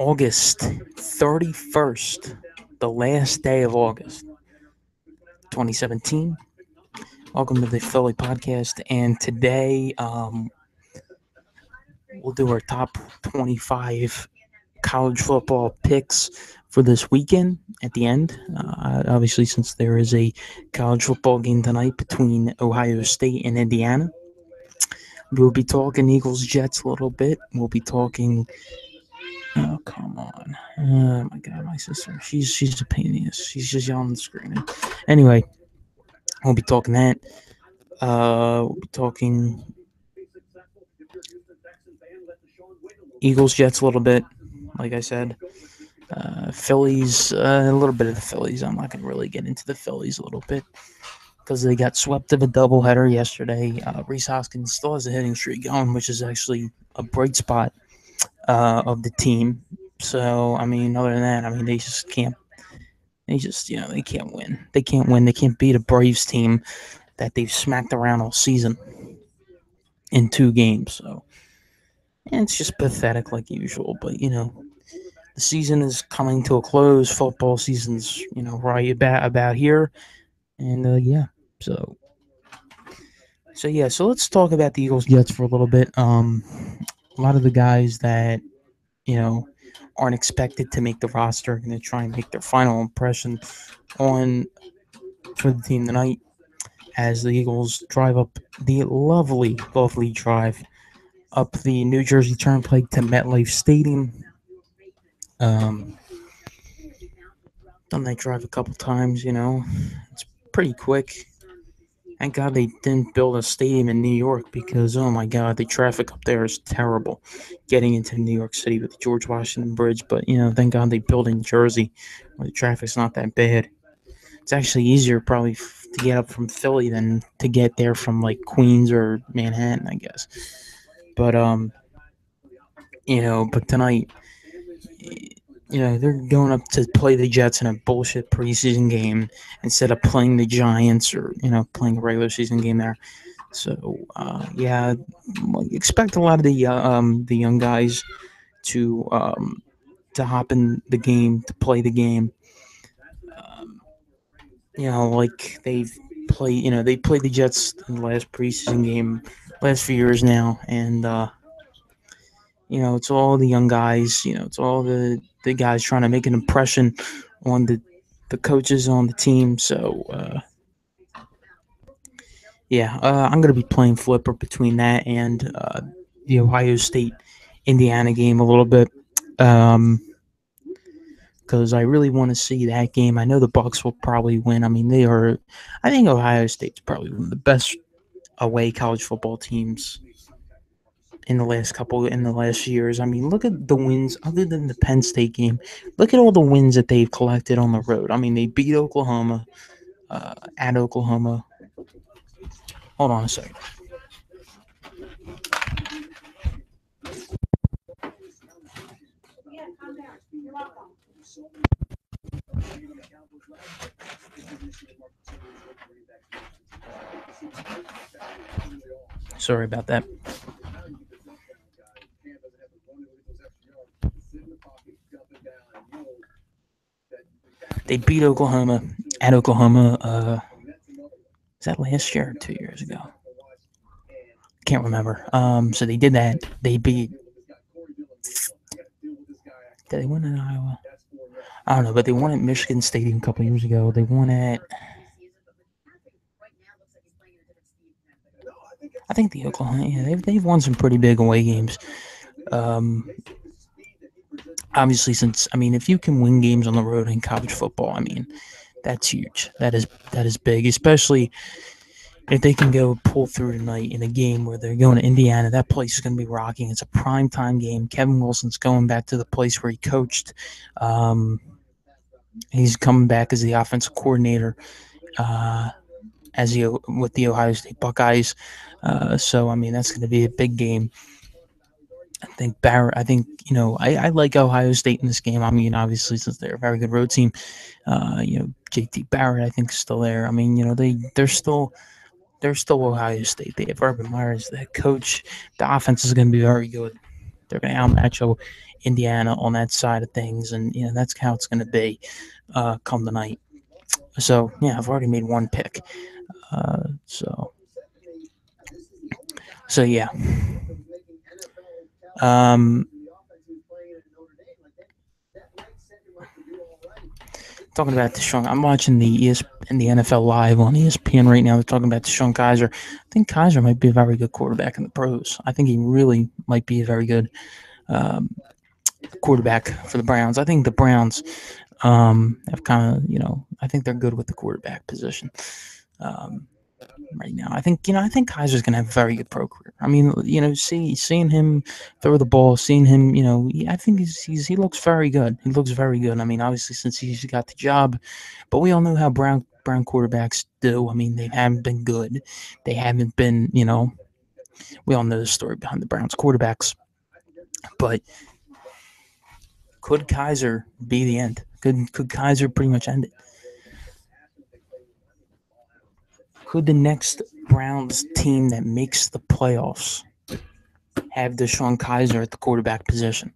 August 31st, the last day of August 2017. Welcome to the Philly podcast. And today we'll do our top 25 college football picks for this weekend at the end. Obviously, since there is a college football game tonight between Ohio State and Indiana, we'll be talking Eagles Jets a little bit. We'll be talking. Oh, come on. Oh my god, my sister. She's a pain in the ass. She's just yelling and screaming. Anyway, we'll be talking that. We'll be talking Eagles Jets a little bit, like I said. Phillies, a little bit of the Phillies. I'm not going to really get into the Phillies a little bit because they got swept of a doubleheader yesterday. Reese Hoskins still has a hitting streak going, which is actually a bright spot of the team. So, I mean, other than that, I mean, they just can't. They just, they can't win. They can't win. They can't beat a Braves team that they've smacked around all season in 2 games. So, and it's just pathetic like usual. But, the season is coming to a close. Football season's, right about here. And, yeah, so so let's talk about the Eagles Jets for a little bit. A lot of the guys that, you know, aren't expected to make the roster are going to try and make their final impression on for the team tonight as the Eagles drive up the lovely drive up the New Jersey Turnpike to MetLife Stadium. Um, Done that drive a couple times, it's pretty quick. Thank God they didn't build a stadium in New York because, oh my God, the traffic up there is terrible getting into New York City with the George Washington Bridge. But, thank God they built in Jersey where the traffic's not that bad. It's actually easier probably to get up from Philly than to get there from like Queens or Manhattan, I guess. But, but tonight, they're going up to play the Jets in a bullshit preseason game instead of playing the Giants or, playing a regular season game there. So, yeah, expect a lot of the young guys to hop in the game, to play the game. Um, like they played the Jets in the last preseason game last few years now, and it's all the young guys. It's all the guys trying to make an impression on the coaches on the team. So yeah, I'm gonna be playing flipper between that and the Ohio State Indiana game a little bit. Because I really want to see that game. I know the Bucks will probably win. I mean, they are. I think Ohio State's probably one of the best away college football teams in the last years. I mean, look at the wins other than the Penn State game. Look at all the wins that they've collected on the road. I mean, they beat Oklahoma at Oklahoma. Hold on a second. Sorry about that. They beat Oklahoma at Oklahoma. Is that last year or 2 years ago? Can't remember. So they did that. They beat. Did they win in Iowa? I don't know, but they won at Michigan Stadium a couple years ago. They won at. I think the Oklahoma. Yeah, they've won some pretty big away games. Obviously, since if you can win games on the road in college football, I mean, that's huge. That is big, especially if they can go pull through tonight in a game where they're going to Indiana. That place is going to be rocking. It's a prime time game. Kevin Wilson's going back to the place where he coached. He's coming back as the offensive coordinator with the Ohio State Buckeyes. So that's going to be a big game. I think Barrett. I think I like Ohio State in this game. I mean, obviously since they're a very good road team, JT Barrett I think is still there. I mean, they're still Ohio State. They have Urban Meyer as the head coach. The offense is going to be very good. They're going to outmatch Indiana on that side of things, and that's how it's going to be come tonight. So yeah, I've already made one pick. So yeah. Talking about Deshaun, I'm watching the NFL Live on ESPN right now. They're talking about Deshaun Kaiser. I think Kaiser might be a very good quarterback in the pros. I think he really might be a very good quarterback for the Browns. I think the Browns have kind of, I think they're good with the quarterback position right now. I think Kaiser's going to have a very good pro career. I mean, seeing him throw the ball, seeing him, I think he looks very good. He looks very good. I mean, obviously since he's got the job, but we all know how Brown quarterbacks do. I mean, they haven't been good. They haven't been, we all know the story behind the Browns quarterbacks. But could Kaiser be the end? Could Kaiser pretty much end it? Could the next Browns team that makes the playoffs have Deshaun Kaiser at the quarterback position?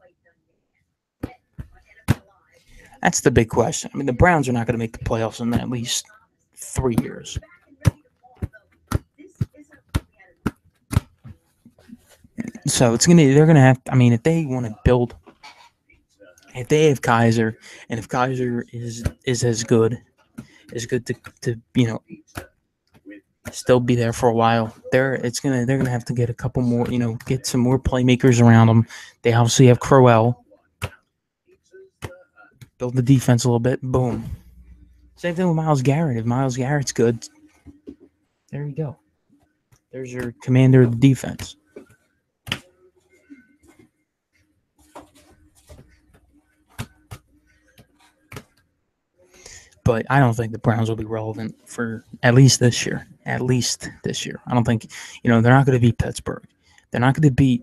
That's the big question. I mean, the Browns are not going to make the playoffs in at least 3 years. So they're gonna have. I mean, if they want to build, if they have Kaiser, and if Kaiser is as good to still be there for a while, they're gonna have to get a couple more, get some more playmakers around them. They obviously have Crowell. Build the defense a little bit. Boom. Same thing with Myles Garrett. If Myles Garrett's good, there you go. There's your commander of the defense. But I don't think the Browns will be relevant for at least this year. I don't think, they're not going to beat Pittsburgh. They're not going to beat.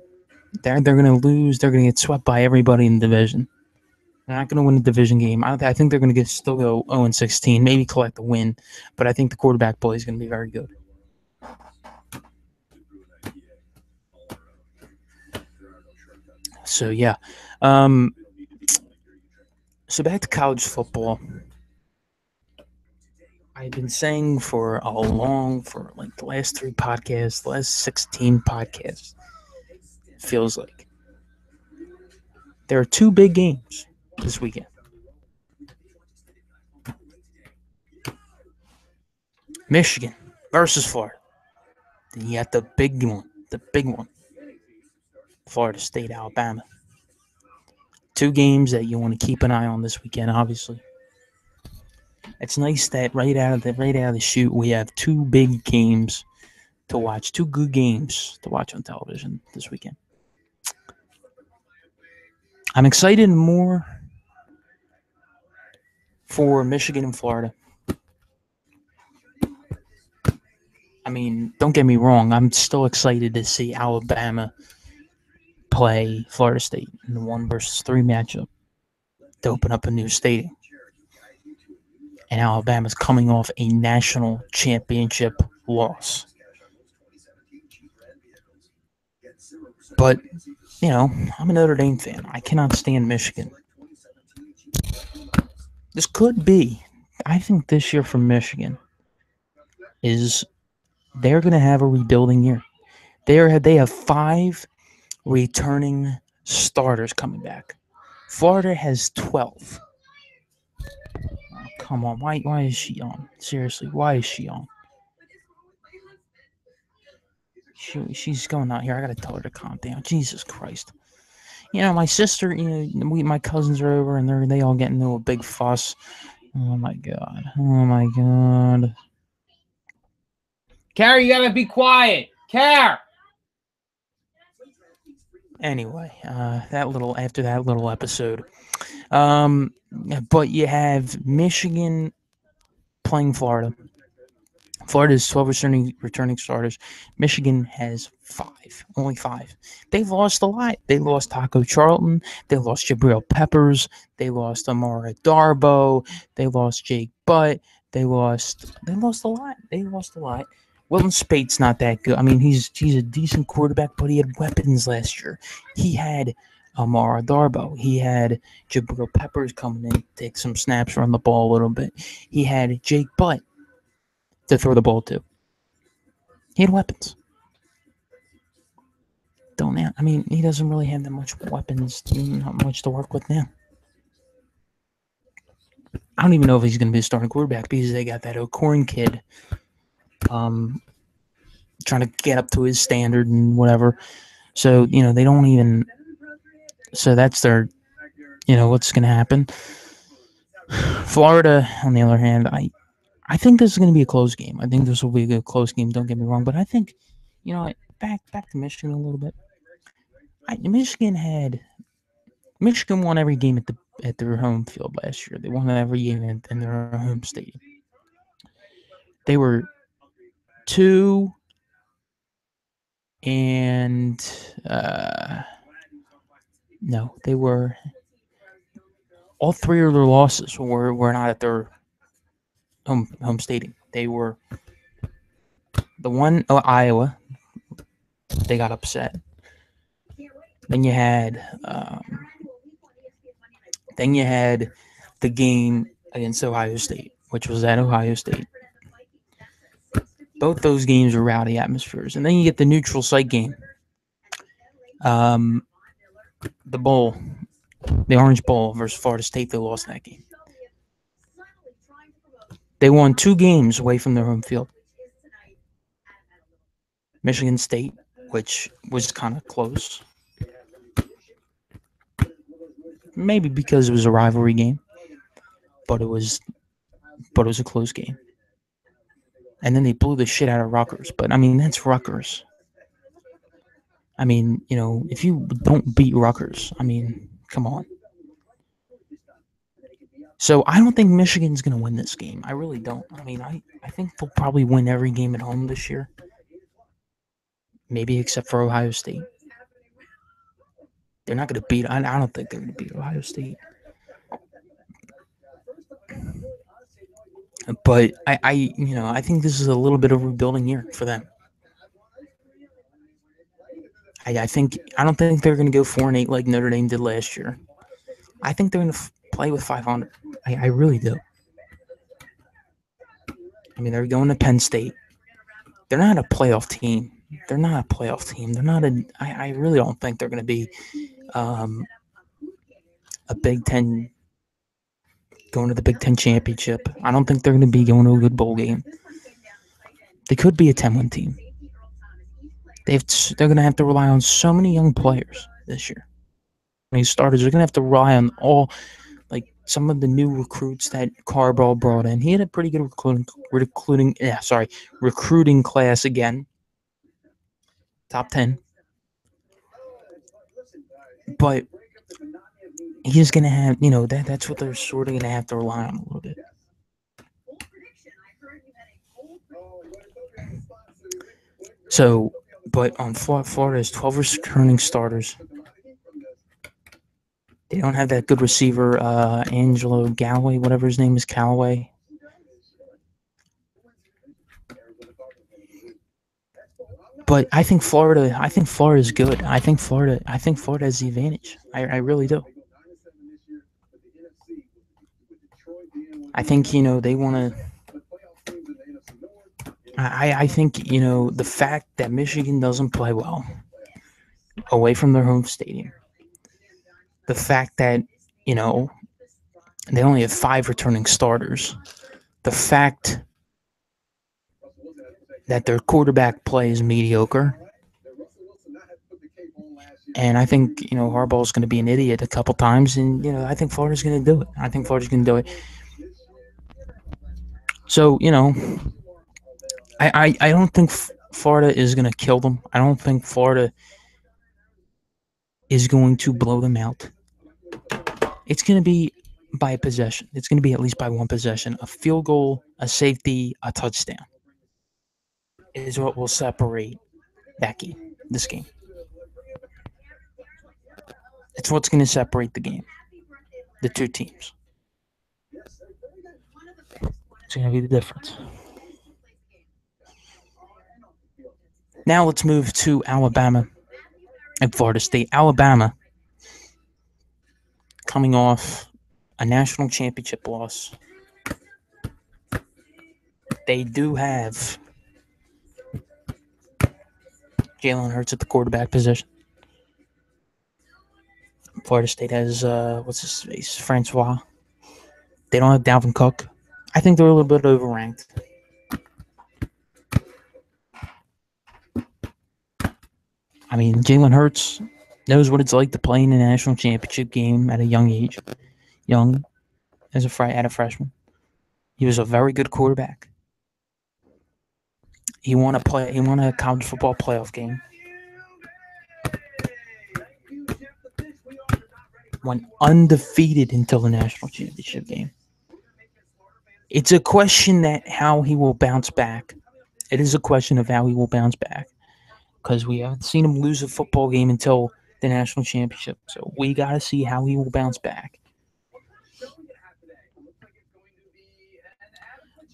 They're going to lose. They're going to get swept by everybody in the division. They're not going to win the division game. I think they're going to still go 0-16, maybe collect a win. But I think the quarterback play is going to be very good. So yeah. So back to college football. I've been saying for like the last 3 podcasts, the last 16 podcasts, it feels like there are 2 big games this weekend. Michigan versus Florida. Then you got the big one. Florida State, Alabama. 2 games that you want to keep an eye on this weekend, obviously. It's nice that right out of the chute we have 2 big games to watch, 2 good games to watch on television this weekend. I'm excited more for Michigan and Florida. I mean, don't get me wrong, I'm still excited to see Alabama play Florida State in the 1 versus 3 matchup to open up a new stadium. And Alabama's coming off a national championship loss. But, I'm a Notre Dame fan. I cannot stand Michigan. This could be, I think this year for Michigan is they're going to have a rebuilding year. They have 5 returning starters coming back. Florida has 12. Oh, come on, why is she on? Seriously, why is she on? She's going out here. I gotta tell her to calm down. Jesus Christ. My sister, my cousins are over and they all get into a big fuss. Oh my god. Carrie, you gotta be quiet. Carrie. Anyway, after that little episode, but you have Michigan playing Florida. Florida has 12 returning starters. Michigan has 5, only 5. They've lost a lot. They lost Taco Charlton. They lost Jabril Peppers. They lost Amara Darboh. They lost Jake Butt. They lost a lot. Wilton Spate's not that good. I mean, he's a decent quarterback, but he had weapons last year. He had Amara Darbo. He had Jabril Peppers coming in, take some snaps, run the ball a little bit. He had Jake Butt to throw the ball to. He had weapons. Don't now. I mean, he doesn't really have that much weapons, not much to work with now. I don't even know if he's going to be a starting quarterback because they got that O'Corn kid trying to get up to his standard and whatever. So, they don't even. So that's their, what's going to happen. Florida, on the other hand, I think this is going to be a close game. I think this will be a good close game. Don't get me wrong, but I think, back to Michigan a little bit. Michigan won every game at their home field last year. They won every game in their home stadium. They were 2 and no, they were all 3 of their losses were not at their home stadium. They were the one Iowa. They got upset. Then you had the game against Ohio State, which was at Ohio State. Both those games were rowdy atmospheres. And then you get the neutral site game. The bowl, the Orange Bowl versus Florida State, they lost that game. They won 2 games away from their home field. Michigan State, which was kind of close. Maybe because it was a rivalry game, but it was a close game. And then they blew the shit out of Rutgers. But, I mean, that's Rutgers. I mean, if you don't beat Rutgers, I mean, come on. So I don't think Michigan's going to win this game. I really don't. I mean, I think they'll probably win every game at home this year. Maybe except for Ohio State. They're not going to beat. I don't think they're going to beat Ohio State. But I think this is a little bit of a rebuilding year for them. I don't think they're going to go 4-8 like Notre Dame did last year. I think they're going to play with 500. I really do. I mean, they're going to Penn State. They're not a playoff team. They're not a playoff team. They're not a. I really don't think they're going to be a Big Ten, going to the Big Ten championship. I don't think they're going to be going to a good bowl game. They could be a 10-win team. They're going to have to rely on so many young players this year. These starters are going to have to rely on some of the new recruits that Carball brought in. He had a pretty good recruiting class again. Top 10. But he's going to have, that's what they're sort of going to have to rely on a little bit. So, but on Florida has 12 returning starters. They don't have that good receiver, Angelo Galloway, whatever his name is, Callaway. But I think Florida is good. I think Florida has the advantage. I really do. I think, they want to. I think, the fact that Michigan doesn't play well away from their home stadium, the fact that, they only have 5 returning starters, the fact that their quarterback play is mediocre, and I think, Harbaugh's going to be an idiot a couple times, and, I think Florida's going to do it. So, I don't think Florida is going to kill them. I don't think Florida is going to blow them out. It's going to be by a possession. It's going to be at least by one possession. A field goal, a safety, a touchdown is what will separate this game. It's what's going to separate the 2 teams. It's going to be the difference. Now let's move to Alabama and Florida State. Alabama coming off a national championship loss. They do have Jalen Hurts at the quarterback position. Florida State has what's his face, Francois. They don't have Dalvin Cook. I think they're a little bit overranked. I mean, Jalen Hurts knows what it's like to play in a national championship game at a young age, young as a freshman. He was a very good quarterback. He won a college football playoff game. Went undefeated until the national championship game. It's a question that how he will bounce back. It is a question of how he will bounce back because we haven't seen him lose a football game until the national championship. So we got to see how he will bounce back.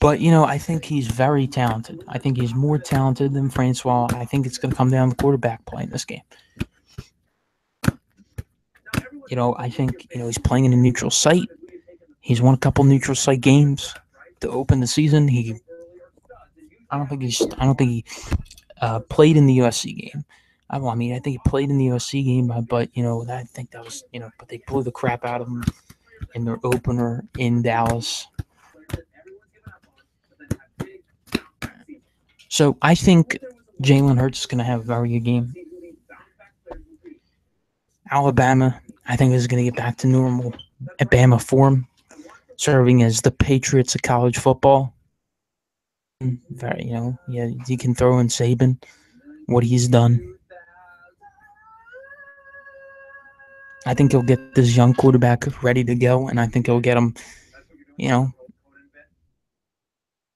But, I think he's very talented. I think he's more talented than Francois. I think it's going to come down to quarterback play in this game. I think, he's playing in a neutral site. He's won a couple neutral site games to open the season. I don't think he played in the USC game. I think he played in the USC game, but I think that was but they blew the crap out of him in their opener in Dallas. So I think Jalen Hurts is going to have a very good game. Alabama, I think, is going to get back to normal Bama form, serving as the Patriots of college football. Very, you can throw in Saban, what he's done. I think he'll get this young quarterback ready to go, and I think he'll get him,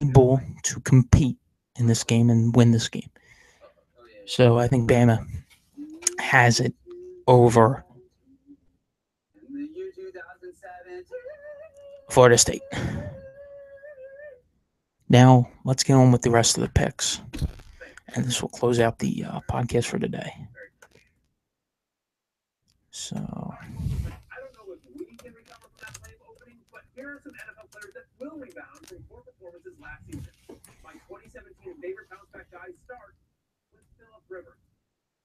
able to compete in this game and win this game. So I think Bama has it over Florida State. Now, let's get on with the rest of the picks. And this will close out the podcast for today. So, I don't know if we can recover from that lame opening, but here are some NFL players that will rebound from poor performances last season. My 2017 favorite bounce back guys start with Philip Rivers.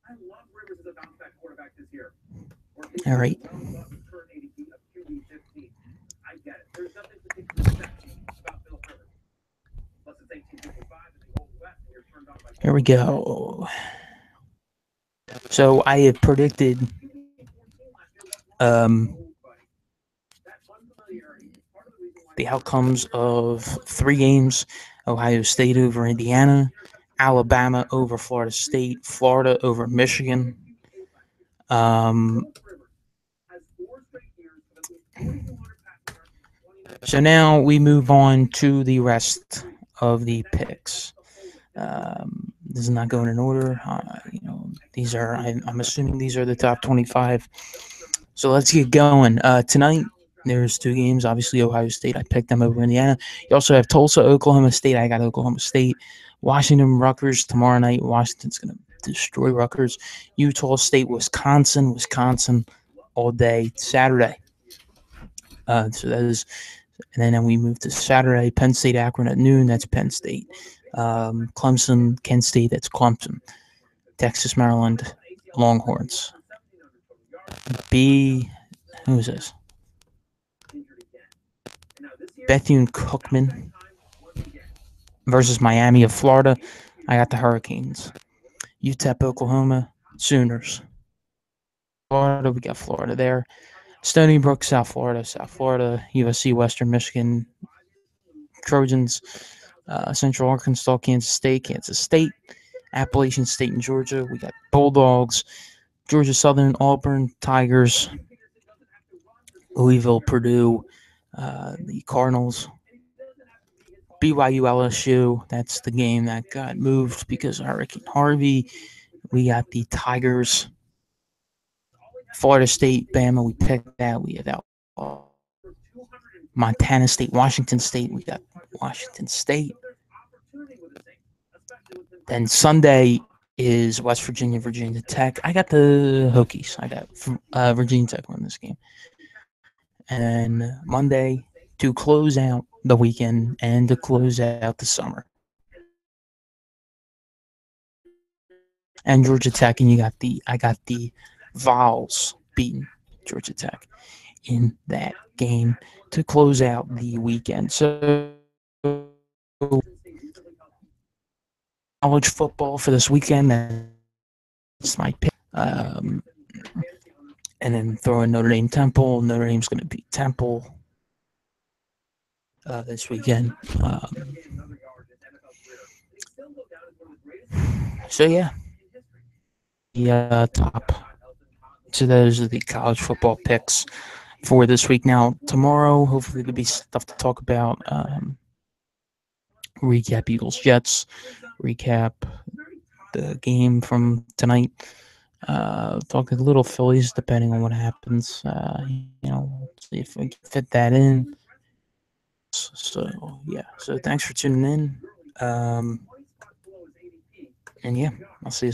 I love Rivers as a bounce back quarterback this year. All right. I get it. There's nothing particularly sexy about Philip Rivers. Plus it's 1855 in the Old West, and you're turned on by. Here we go. So I have predicted the outcomes of 3 games: Ohio State over Indiana, Alabama over Florida State, Florida over Michigan. So now we move on to the rest of the picks. This is not going in order. These are, I'm assuming these are the top 25. So let's get going. Tonight, there's 2 games. Obviously, Ohio State, I picked them over Indiana. You also have Tulsa, Oklahoma State. I got Oklahoma State. Washington, Rutgers tomorrow night. Washington's going to destroy Rutgers. Utah State, Wisconsin all day Saturday. So that is, and then we move to Saturday. Penn State, Akron at noon. That's Penn State. Clemson, Kent State. That's Clemson. Texas, Maryland, Longhorns. Who is this? Bethune-Cookman versus Miami of Florida. I got the Hurricanes. UTEP, Oklahoma, Sooners. Florida, we got Florida there. Stony Brook, South Florida, USC, Western Michigan, Trojans, Central Arkansas, Kansas State, Appalachian State in Georgia. We got Bulldogs, Georgia Southern, Auburn, Tigers, Louisville, Purdue, the Cardinals, BYU, LSU. That's the game that got moved because of Hurricane Harvey. We got the Tigers, Florida State, Bama. We picked that. We have Montana State, Washington State. We got Washington State. Then Sunday, is West Virginia, Virginia Tech. I got the Hokies. I got Virginia Tech win this game. And then Monday, to close out the weekend and to close out the summer, and Georgia Tech, and I got the Vols beating Georgia Tech in that game to close out the weekend. So college football for this weekend, that's my pick. And then throw in Notre Dame Temple. Notre Dame's going to beat Temple this weekend. So yeah, the top. So those are the college football picks for this week. Now tomorrow, hopefully there'll be stuff to talk about. Recap Eagles Jets. Recap the game from tonight. Talk a little Phillies depending on what happens. See if we can fit that in. So yeah. So thanks for tuning in. And yeah, I'll see you.